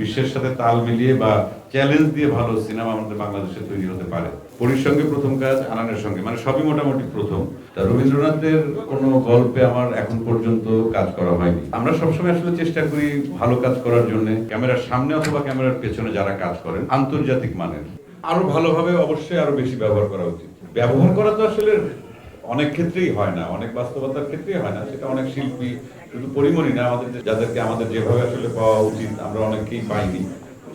বিশ্বের সাথে তাল মিলিয়ে বা চ্যালেঞ্জ দিয়ে ভালো সিনেমা আমাদের বাংলাদেশে তৈরি হতে পারে। পরীর সঙ্গে প্রথম কাজ, আনানের সঙ্গে, মানে সবই মোটামুটি প্রথম। তা রবীন্দ্রনাথের কোনো গল্পে আমার এখন পর্যন্ত কাজ করা হয়নি। আমরা সবসময় আসলে চেষ্টা করি ভালো কাজ করার জন্য, ক্যামেরার সামনে অথবা ক্যামেরার পেছনে যারা কাজ করেন আন্তর্জাতিক মানের আরো ভালোভাবে অবশ্যই আরো বেশি ব্যবহার করা উচিত। ব্যবহার করা তো আসলে অনেক ক্ষেত্রেই হয় না, অনেক বাস্তবতার ক্ষেত্রেই হয় না, সেটা অনেক শিল্পী শুধু পরিমণি না, আমাদের যাদেরকে আমাদের যেভাবে আসলে পাওয়া উচিত আমরা অনেকেই পাইনি,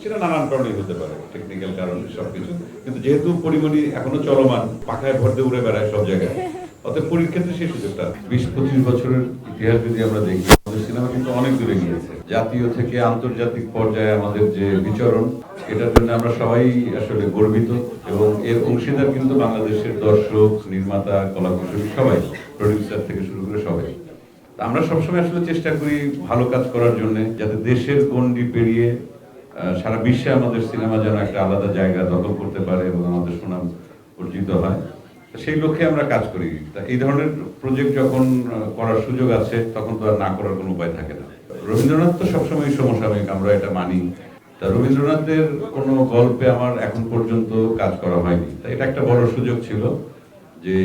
সেটা নানান কারণেই হতে পারে, টেকনিক্যাল কারণে সবকিছু। কিন্তু যেহেতু পরিমণি এখনো চলমান, পাখায় ভর দিয়ে উড়ে বেড়ায় সব জায়গায়, অতএব পরীর ক্ষেত্রে সেই সুযোগটা। 20-25 বছরের ইতিহাস যদি আমরা দেখি, আমাদের সিনেমা কিন্তু অনেক দূরে গিয়েছে। জাতীয় থেকে আন্তর্জাতিক পর্যায়ে আমাদের যে বিচরণ, এটার জন্য আমরা সবাই আসলে গর্বিত এবং এর অংশীদার কিন্তু বাংলাদেশের দর্শক, নির্মাতা, কলাকুশলী সবাই, প্রডিউসার থেকে শুরু করে সবাই। আমরা সবসময় আসলে চেষ্টা করি ভালো কাজ করার জন্য, যাতে দেশের গণ্ডি পেরিয়ে সারা বিশ্বে আমাদের সিনেমা যেন একটা আলাদা জায়গা দখল করতে পারে এবং আমাদের সুনাম অর্জিত হয়, সেই লক্ষ্যে আমরা কাজ করি। তা এই ধরনের প্রজেক্ট যখন করার সুযোগ আছে, তখন তো আর না করার কোনো উপায় থাকে না। রবীন্দ্রনাথ তো সবসময় সমসাময়িক, আমরা এটা মানি। তা রবীন্দ্রনাথের কোনো গল্পে আমার এখন পর্যন্ত কাজ করা হয়নি, তা এটা একটা বড় সুযোগ ছিল যে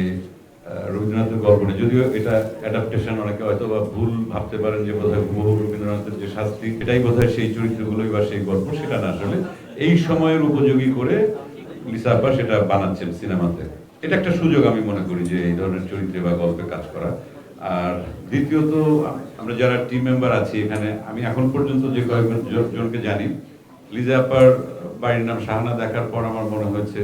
রবীন্দ্রনাথের গল্প নিয়ে, যদিও এটা অ্যাডাপ্টেশন, অনেকে হয়তো বা ভুল ভাবতে পারেন যে বোধহয় হুবহু রবীন্দ্রনাথের যে শাস্তি, এটাই বোধহয় সেই চরিত্রগুলোই বা সেই গল্প, সেটা না। আসলে এই সময়ের উপযোগী করে লিসা আপা সেটা বানাচ্ছেন সিনেমাতে। এটা একটা সুযোগ আমি মনে করি যে এই ধরনের চরিত্রে বা গল্পে কাজ করা। আর দ্বিতীয়ত, আমরা যারা টিম মেম্বার আছি এখানে, আমি এখন পর্যন্ত যে কয়েকজনকে জানি, লিজা আপার বাড়ির নাম শাহানা দেখার পর আমার মনে হয়েছে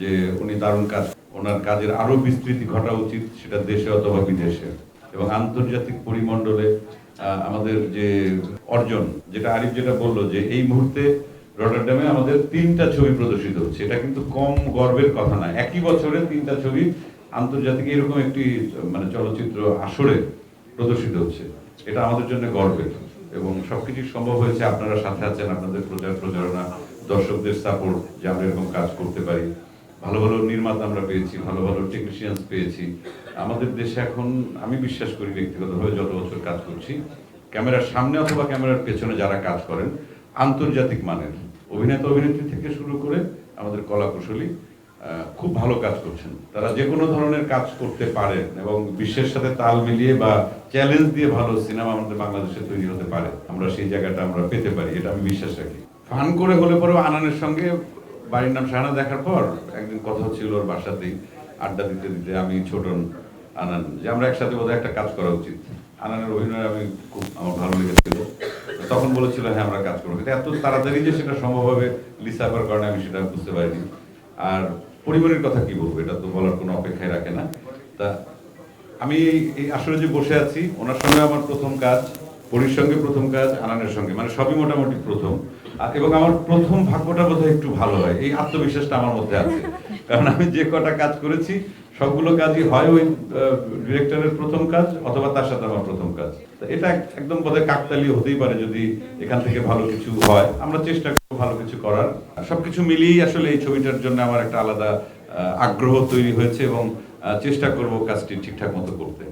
যে উনি দারুণ কাজ, ওনার কাজের আরো বিস্তৃতি ঘটা উচিত, সেটা দেশে অথবা বিদেশে, এবং আন্তর্জাতিক পরিমণ্ডলে আমাদের যে অর্জন, যেটা আরিফ যেটা বললো যে এই মুহূর্তে রটারডামে আমাদের 3টা ছবি প্রদর্শিত হচ্ছে, এটা কিন্তু কম গর্বের কথা না। একই বছরে 3টা ছবি আন্তর্জাতিক এরকম একটি মানে চলচ্চিত্র আসরে প্রদর্শিত হচ্ছে, এটা আমাদের জন্য গর্বের। এবং সবকিছু সম্ভব হয়েছে, আপনারা সাথে আছেন, আপনাদের প্রচারণা, দর্শকদের সাপোর্ট, যে আমরা এরকম কাজ করতে পারি। ভালো ভালো নির্মাতা আমরা পেয়েছি, ভালো ভালো টেকনিশিয়ানস পেয়েছি। আমাদের দেশে এখন আমি বিশ্বাস করি ব্যক্তিগতভাবে, যত বছর কাজ করছি, ক্যামেরার সামনে অথবা ক্যামেরার পেছনে যারা কাজ করেন আন্তর্জাতিক মানের অভিনেতা অভিনেত্রী থেকে শুরু করে আমাদের কলাকুশলী খুব ভালো কাজ করছেন। তারা যে কোনো ধরনের কাজ করতে পারেন এবং বিশ্বের সাথে তাল মিলিয়ে বা চ্যালেঞ্জ দিয়ে ভালো সিনেমা আমাদের বাংলাদেশে তৈরি হতে পারে। আমরা সেই জায়গাটা আমরা পেতে পারি, এটা আমি বিশ্বাস রাখি। ফান করে হলে পরেও আনানের সঙ্গে বাড়ির নাম শাহানা দেখার পর একদিন কথা হচ্ছিল ওর বাসাতেই, আড্ডা দিতে দিতে আমি, ছোটন, আনান, যে আমরা একসাথে বোধহয় একটা কাজ করা উচিত। আনানের অভিনয় আমি খুব আমার ভালো লেগেছিল, তখন বলেছিল হ্যাঁ আমরা কাজ করবো, কিন্তু এত তাড়াতাড়ি যে সেটা সম্ভব হবে লিসা আপার কারণে আমি সেটা বুঝতে পারিনি। আর পরিবারের কথা কি বলবো, এটা তো বলার কোনো অপেক্ষায় রাখে না। তা আমি এই আসলে যে বসে আছি, ওনার সঙ্গে আমার প্রথম কাজ, পরীর সঙ্গে প্রথম কাজ, আনানের সঙ্গে, মানে সবই মোটামুটি প্রথম। এবং আমার প্রথম ভাগ্যটা বোধহয় একটু ভালো হয়, এই আত্মবিশ্বাসটা আমার মধ্যে আছে। কারণ আমি যে কটা কাজ করেছি সবগুলো কাজই হয় ওই ডিরেক্টরের প্রথম কাজ অথবা তার সাথে আমার প্রথম কাজ। এটা একদম বোধহয় কাকতালীয় হতেই পারে যদি এখান থেকে ভালো কিছু হয়। আমরা চেষ্টা করব ভালো কিছু করার। সবকিছু মিলিয়েই আসলে এই ছবিটার জন্য আমার একটা আলাদা আগ্রহ তৈরি হয়েছে এবং চেষ্টা করব কাজটি ঠিকঠাক মতো করতে।